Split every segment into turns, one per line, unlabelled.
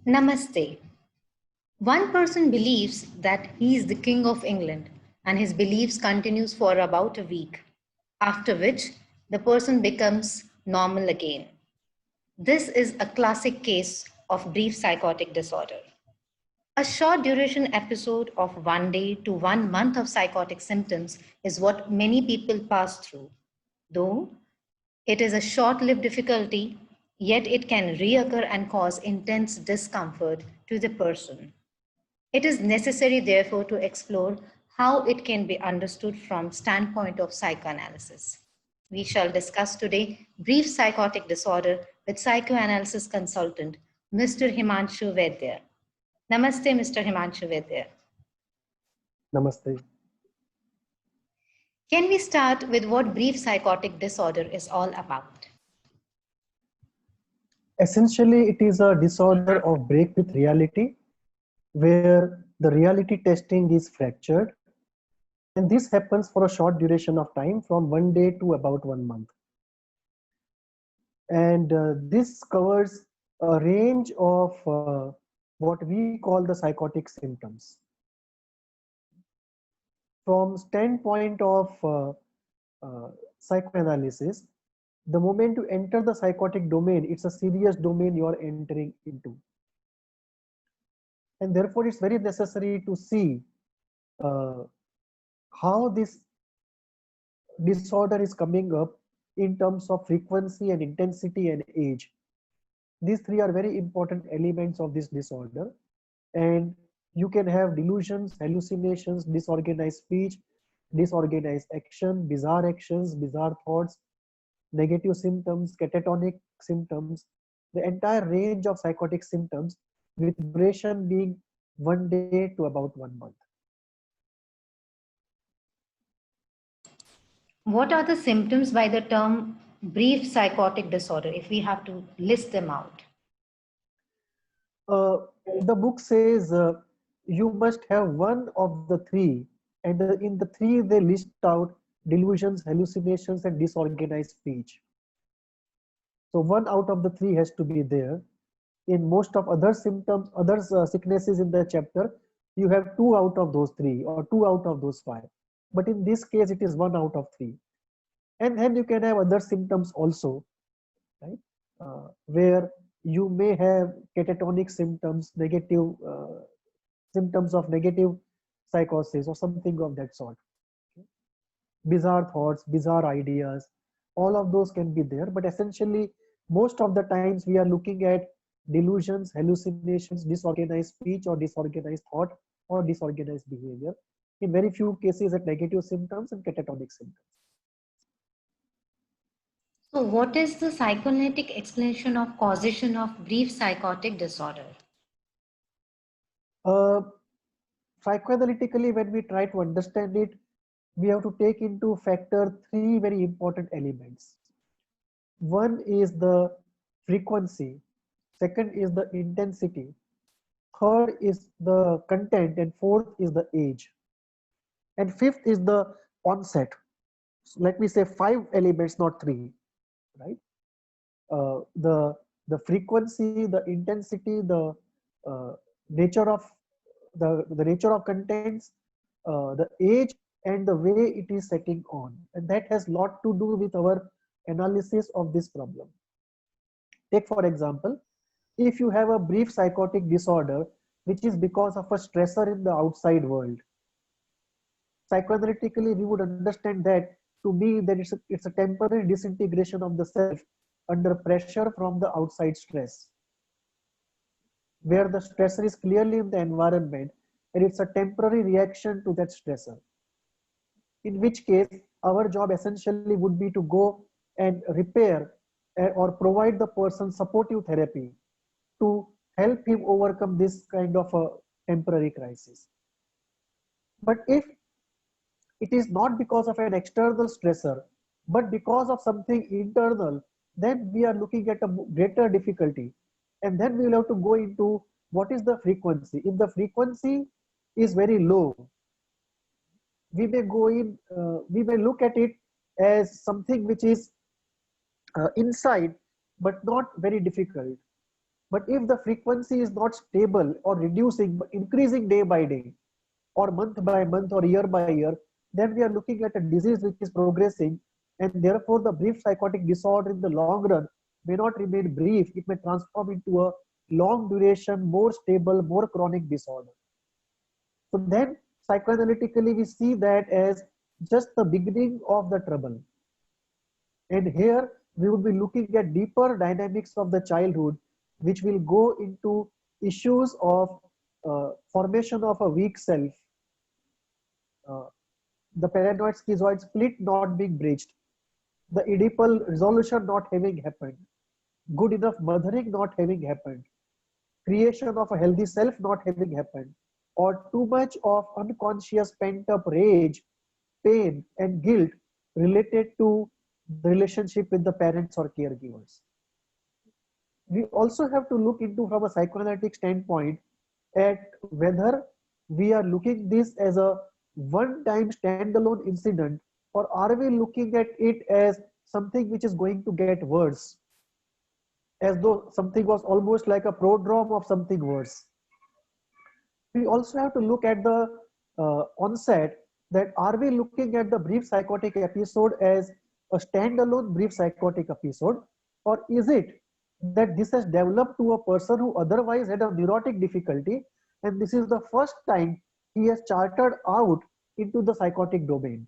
Namaste. One person believes that he is the king of England and his beliefs continues for about a week, after which the person becomes normal again. This is a classic case of brief psychotic disorder. A short duration episode of 1 day to 1 month of psychotic symptoms is what many people pass through. Though it is a short lived difficulty, yet it can reoccur and cause intense discomfort to the person. It is necessary, therefore, to explore how it can be understood from standpoint of psychoanalysis. We shall discuss today brief psychotic disorder with psychoanalysis consultant Mr. Himanshu Vaidya. Namaste, Mr. Himanshu Vaidya.
Namaste.
Can we start with what brief psychotic disorder is all about?
Essentially, it is a disorder of break with reality where the reality testing is fractured, and this happens for a short duration of time from 1 day to about 1 month. And this covers a range of what we call the psychotic symptoms. From standpoint of psychoanalysis, the moment you enter the psychotic domain, it's a serious domain you are entering into. And therefore, it's very necessary to see uh, how this disorder is coming up in terms of frequency and intensity and age. These three are very important elements of this disorder. And you can have delusions, hallucinations, disorganized speech, disorganized action, bizarre actions, bizarre thoughts, negative symptoms, catatonic symptoms, the entire range of psychotic symptoms, with duration being 1 day to about 1 month.
What are the symptoms by the term brief psychotic disorder, if we have to list them out?
The book says you must have one of the three, and in the three they list out delusions, hallucinations, and disorganized speech. So one out of the three has to be there. In most of other symptoms, other sicknesses in the chapter, you have 2 out of those three or 2 out of those 5. But in this case, it is 1 out of 3. And then you can have other symptoms also, right? Where you may have catatonic symptoms, negative symptoms of negative psychosis or something of that sort. Bizarre thoughts, bizarre ideas, all of those can be there. But essentially, most of the times we are looking at delusions, hallucinations, disorganized speech or disorganized thought or disorganized behavior. In very few cases, at negative symptoms and catatonic symptoms.
So, what is the psychoanalytic explanation of causation of brief psychotic disorder?
Uh, Psychoanalytically, when we try to understand it, we have to take into factor three very important elements. One is the frequency, second is the intensity, third is the content, and fourth is the age, and fifth is the onset. So let me say 5 elements, not 3, right? The frequency, the intensity, the uh, nature of the nature of contents, the age, and the way it is setting on, and that has lot to do with our analysis of this problem. Take for example, if you have a brief psychotic disorder which is because of a stressor in the outside world, psychoanalytically we would understand that to me that it's a temporary disintegration of the self under pressure from the outside stress, where the stressor is clearly in the environment and it's a temporary reaction to that stressor. In which case, our job essentially would be to go and repair or provide the person supportive therapy to help him overcome this kind of a temporary crisis. But if it is not because of an external stressor, but because of something internal, then we are looking at a greater difficulty. And then we will have to go into what is the frequency. If the frequency is very low, we may look at it as something which is inside, but not very difficult. But if the frequency is not stable or reducing but increasing day by day or month by month or year by year, then we are looking at a disease which is progressing, and therefore the brief psychotic disorder in the long run may not remain brief. It may transform into a long duration, more stable, more chronic disorder. So then psychoanalytically we see that as just the beginning of the trouble. And here we would be looking at deeper dynamics of the childhood, which will go into issues of formation of a weak self, uh, the paranoid schizoid split not being breached, the Oedipal resolution not having happened, good enough mothering not having happened, creation of a healthy self not having happened, or too much of unconscious pent up rage, pain, and guilt related to the relationship with the parents or caregivers. We also have to look into from a psychoanalytic standpoint at whether we are looking this as a one-time standalone incident, or are we looking at it as something which is going to get worse, as though something was almost like a prodrome of something worse. We also have to look at the onset, that are we looking at the brief psychotic episode as a standalone brief psychotic episode, or is it that this has developed to a person who otherwise had a neurotic difficulty, and this is the first time he has chartered out into the psychotic domain,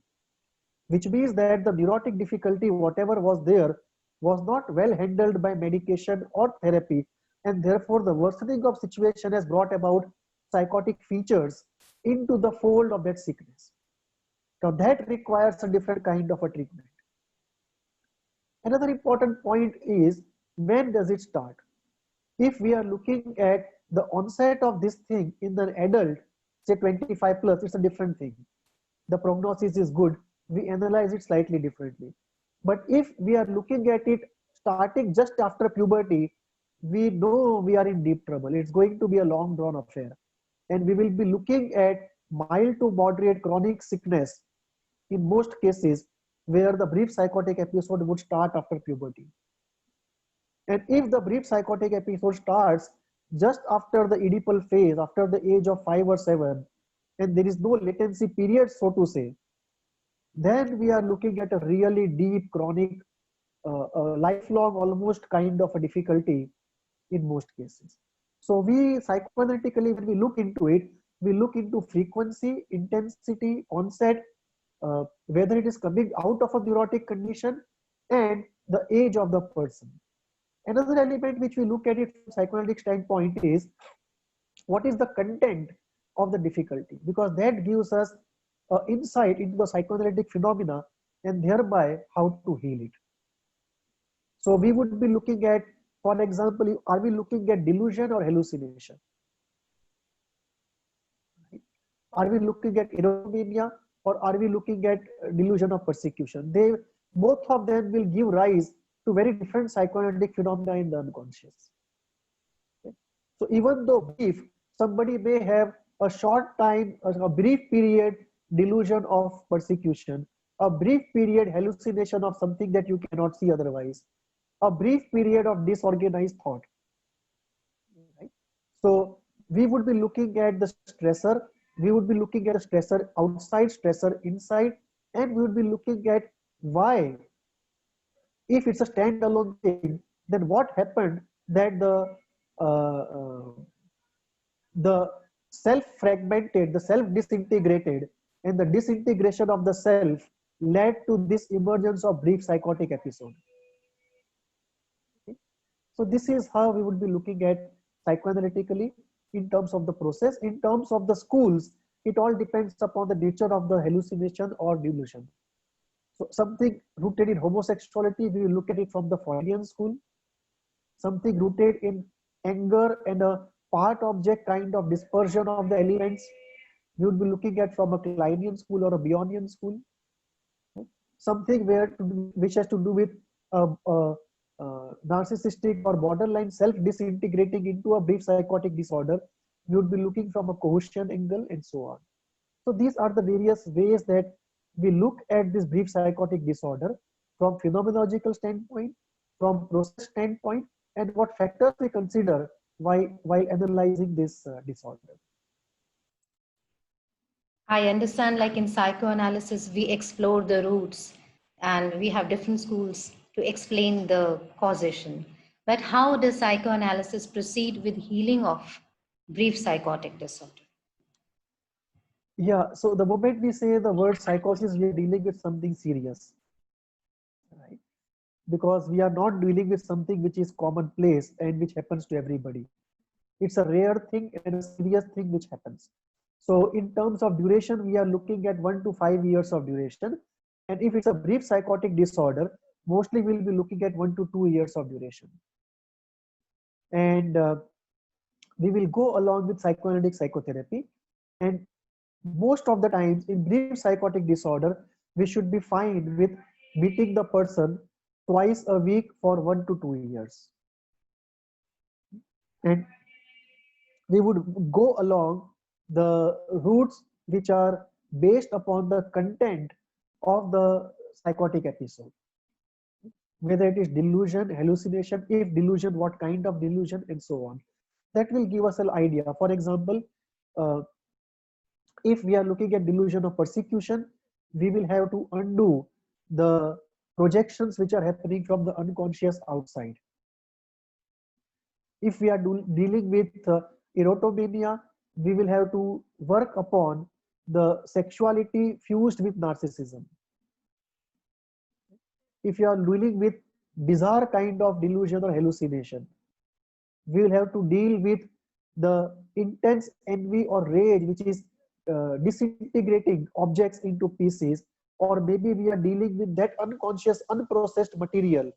which means that the neurotic difficulty, whatever was there, was not well handled by medication or therapy, and therefore the worsening of situation has brought about psychotic features into the fold of that sickness. Now that requires a different kind of a treatment. Another important point is, when does it start? If we are looking at the onset of this thing in an adult, say 25 plus, it's a different thing. The prognosis is good. We analyze it slightly differently. But if we are looking at it starting just after puberty, we know we are in deep trouble. It's going to be a long drawn affair. And we will be looking at mild to moderate chronic sickness in most cases, where the brief psychotic episode would start after puberty. And if the brief psychotic episode starts just after the Oedipal phase, after the age of 5 or 7, and there is no latency period, so to say, then we are looking at a really deep, chronic, lifelong, almost kind of a difficulty in most cases. So we psychoanalytically, when we look into it, we look into frequency, intensity, onset, whether it is coming out of a neurotic condition, and the age of the person. Another element which we look at it from psychoanalytic standpoint is, what is the content of the difficulty, because that gives us insight into the psychoanalytic phenomena and thereby how to heal it. So we would be looking at, for example, are we looking at delusion or hallucination? Are we looking at erotomania, or are we looking at delusion of persecution? They, both of them will give rise to very different psychoanalytic phenomena in the unconscious. Okay? So even though brief, somebody may have a short time, a brief period delusion of persecution, a brief period hallucination of something that you cannot see otherwise, a brief period of disorganized thought. Right? So we would be looking at the stressor, we would be looking at a stressor outside, stressor inside, and we would be looking at why, if it's a standalone thing, then what happened that the self fragmented, the self disintegrated, and the disintegration of the self led to this emergence of brief psychotic episode. Okay? So this is how we would be looking at psychoanalytically in terms of the process. In terms of the schools, it all depends upon the nature of the hallucination or delusion. So something rooted in homosexuality, we will look at it from the Freudian school. Something rooted in anger and a part object kind of dispersion of the elements, we would be looking at from a Kleinian school or a Bionian school. Something which has to do with narcissistic or borderline self disintegrating into a brief psychotic disorder, we would be looking from a Cohesian angle, and so on. So these are the various ways that we look at this brief psychotic disorder from phenomenological standpoint, from process standpoint, and what factors we consider while analyzing this disorder.
I understand, like in psychoanalysis, we explore the roots and we have different schools to explain the causation. But how does psychoanalysis proceed with healing of brief psychotic disorder?
Yeah, so the moment we say the word psychosis, we are dealing with something serious, right? Because we are not dealing with something which is commonplace and which happens to everybody. It's a rare thing and a serious thing which happens. So in terms of duration, we are looking at 1 to 5 years of duration. And if it's a brief psychotic disorder, mostly we'll be looking at 1 to 2 years of duration. And we will go along with psychoanalytic psychotherapy. And most of the times in brief psychotic disorder, we should be fine with meeting the person twice a week for 1 to 2 years. And we would go along the routes which are based upon the content of the psychotic episode, whether it is delusion, hallucination, if delusion, what kind of delusion, and so on. That will give us an idea. For example, uh, if we are looking at delusion of persecution, we will have to undo the projections which are happening from the unconscious outside. If we are dealing with erotomania, we will have to work upon the sexuality fused with narcissism. If you are dealing with bizarre kind of delusion or hallucination, we will have to deal with the intense envy or rage which is disintegrating objects into pieces, or maybe we are dealing with that unconscious unprocessed material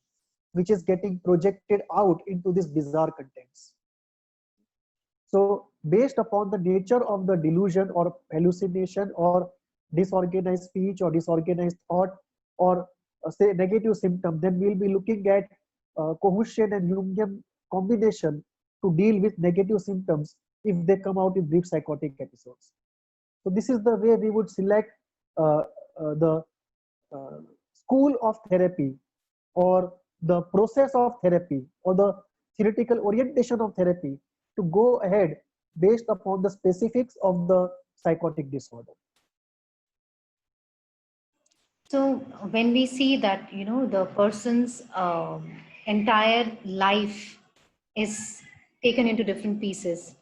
which is getting projected out into these bizarre contents. So based upon the nature of the delusion or hallucination or disorganized speech or disorganized thought, or say negative symptom, then we'll be looking at Cohusian and Jungian combination to deal with negative symptoms if they come out in brief psychotic episodes. So this is the way we would select the uh, school of therapy, or the process of therapy, or the theoretical orientation of therapy to go ahead based upon the specifics of the psychotic disorder.
So when we see that, the person's entire life is taken into different pieces.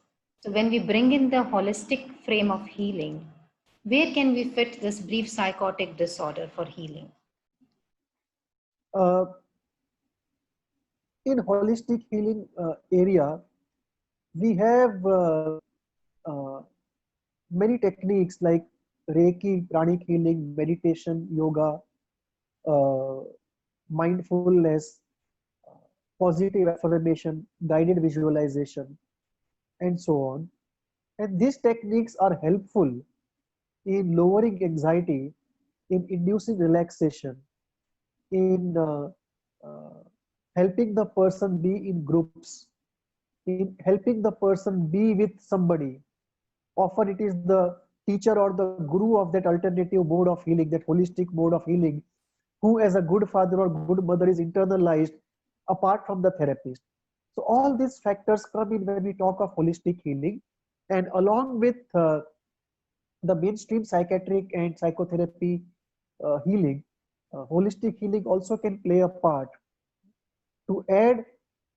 So when we bring in the holistic frame of healing, where can we fit this brief psychotic disorder for healing?
Uh, in holistic healing area, we have uh, many techniques like Reiki, pranic healing, meditation, yoga, uh, mindfulness, uh, positive affirmation, guided visualization, and so on. And these techniques are helpful in lowering anxiety, in inducing relaxation, in helping the person be in groups, in helping the person be with somebody. Often it is the teacher or the guru of that alternative mode of healing, that holistic mode of healing, who as a good father or good mother is internalized apart from the therapist. So all these factors come in when we talk of holistic healing. And along with the mainstream psychiatric and psychotherapy healing, holistic healing also can play a part to add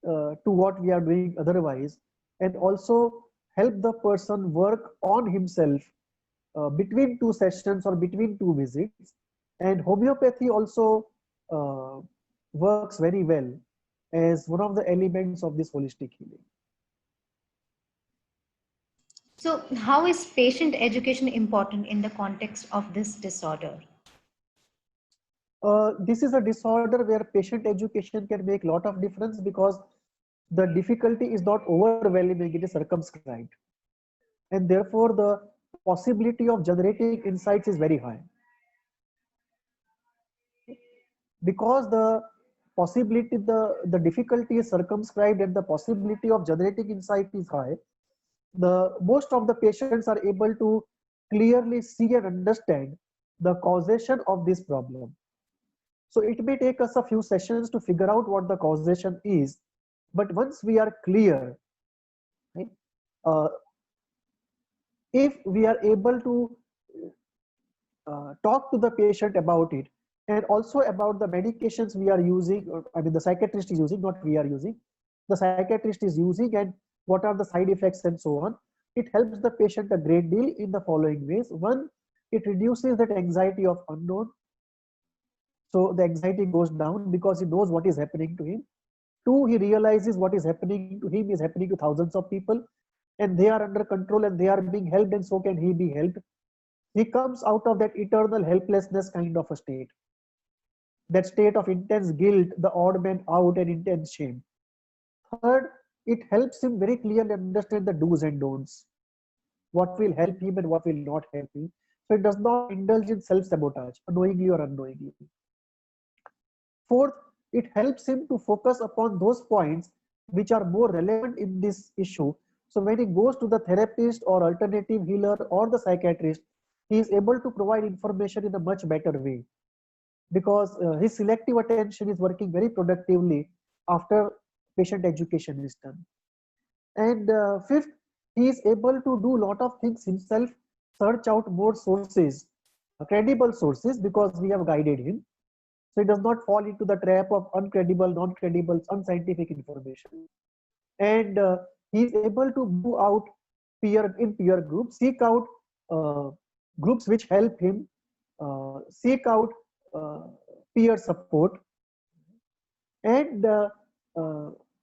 to what we are doing otherwise, and also help the person work on himself between two sessions or between two visits. And homeopathy also uh, works very well as one of the elements of this holistic healing.
So how is patient education important in the context of this disorder?
This is a disorder where patient education can make a lot of difference, because the difficulty is not overwhelming, it is circumscribed. And therefore, the possibility of generating insights is very high. Because the difficulty is circumscribed and the possibility of generating insight is high, the most of the patients are able to clearly see and understand the causation of this problem. So it may take us a few sessions to figure out what the causation is, But once we are clear, right, uh, if we are able to talk to the patient about it, and also about the medications we are using, or, I mean the psychiatrist is using, not we are using, the psychiatrist is using, and what are the side effects and so on, it helps the patient a great deal in the following ways. One, it reduces that anxiety of unknown. So the anxiety goes down because he knows what is happening to him. Two, he realizes what is happening to him is happening to thousands of people, and they are under control and they are being helped, and so can he be helped. He comes out of that eternal helplessness kind of a state, that state of intense guilt, the odd man out, and intense shame. Third, it helps him very clearly understand the do's and don'ts, what will help him and what will not help him. So it does not indulge in self-sabotage, knowingly or unknowingly. Fourth, it helps him to focus upon those points which are more relevant in this issue. So when he goes to the therapist or alternative healer or the psychiatrist, he is able to provide information in a much better way, because his selective attention is working very productively after patient education is done. And fifth, he is able to do a lot of things himself, search out more sources, credible sources, because we have guided him. So he does not fall into the trap of uncredible, non-credible, unscientific information. And he is able to move out peer groups, seek out uh, groups which help him, seek out uh, peer support, and uh,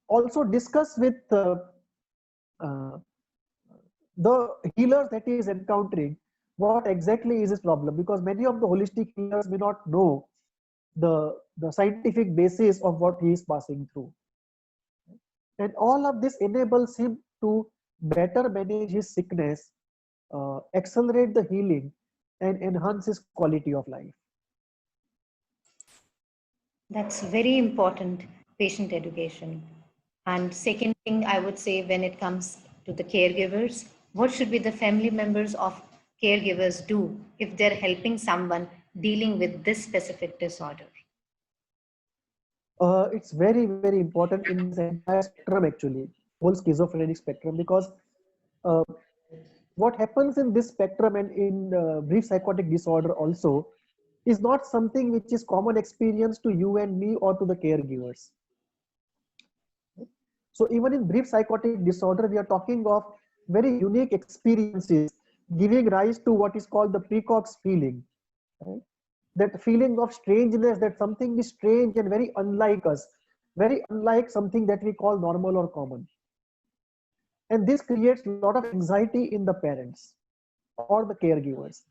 also discuss with uh, the healers that he is encountering what exactly is his problem, because many of the holistic healers may not know the scientific basis of what he is passing through. And all of this enables him to better manage his sickness, accelerate the healing, and enhance his quality of life.
That's very important, patient education. And second thing I would say, when it comes to the caregivers, what should be the family members of caregivers do if they're helping someone dealing with this specific disorder?
It's very, very important in this entire spectrum, actually, whole schizophrenic spectrum, because uh, what happens in this spectrum and in brief psychotic disorder also is not something which is common experience to you and me or to the caregivers. So even in brief psychotic disorder, we are talking of very unique experiences giving rise to what is called the precox feeling. Right? That feeling of strangeness, that something is strange and very unlike us, very unlike something that we call normal or common. And this creates a lot of anxiety in the parents or the caregivers.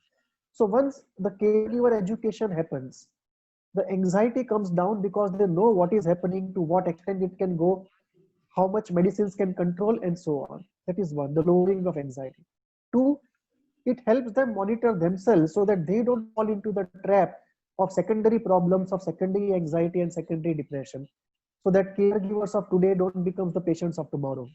So once the caregiver education happens, the anxiety comes down because they know what is happening, to what extent it can go, how much medicines can control, and so on. That is one, the lowering of anxiety. Two, it helps them monitor themselves so that they don't fall into the trap of secondary problems of secondary anxiety and secondary depression, so that caregivers of today don't become the patients of tomorrow.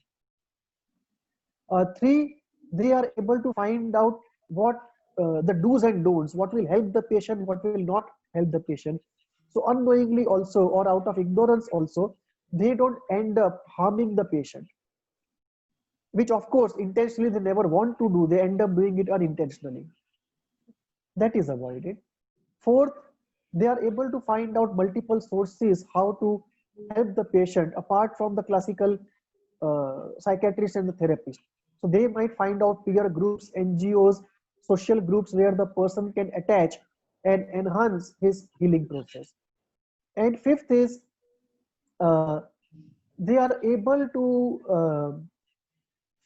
Three, they are able to find out what the do's and don'ts, what will help the patient, what will not help the patient. So unknowingly also, or out of ignorance also, they don't end up harming the patient, which of course intentionally they never want to do, they end up doing it unintentionally. That is avoided. Fourth, they are able to find out multiple sources how to help the patient apart from the classical psychiatrist and the therapist. So they might find out peer groups, NGOs, social groups where the person can attach and enhance his healing process. And fifth is uh, they are able to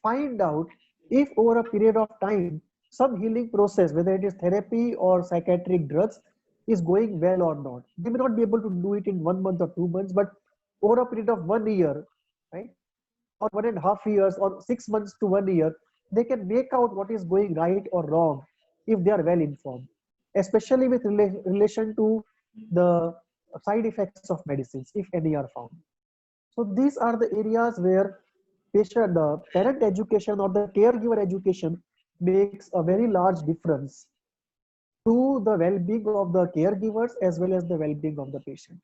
find out if over a period of time some healing process, whether it is therapy or psychiatric drugs, is going well or not. They may not be able to do it in 1 month or 2 months, but over a period of 1 year, right, or 1.5 years, or 6 months to 1 year, they can make out what is going right or wrong if they are well informed, especially with relation to the side effects of medicines, if any are found. So these are the areas where the parent education or the caregiver education makes a very large difference to the well-being of the caregivers as well as the well-being of the patient.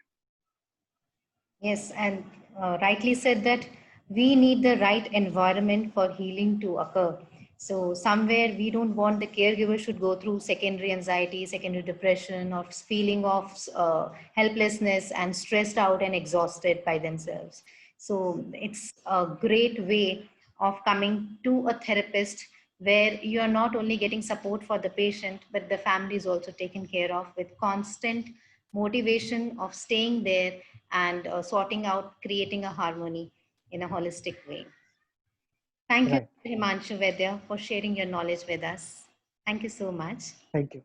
Yes, and rightly said that we need the right environment for healing to occur. So somewhere we don't want the caregiver should go through secondary anxiety, secondary depression, or feeling of helplessness and stressed out and exhausted by themselves. So it's a great way of coming to a therapist where you are not only getting support for the patient, but the family is also taken care of with constant motivation of staying there and sorting out, creating a harmony in a holistic way. Thank you,
Right.
Himanshu Vedya, for sharing your knowledge with us. Thank you so much.
Thank you.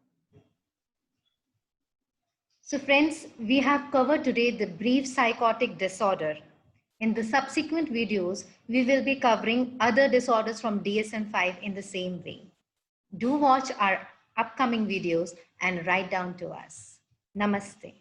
So, friends, we have covered today the brief psychotic disorder. In the subsequent videos, we will be covering other disorders from DSM 5 in the same way. Do watch our upcoming videos and write down to us. Namaste.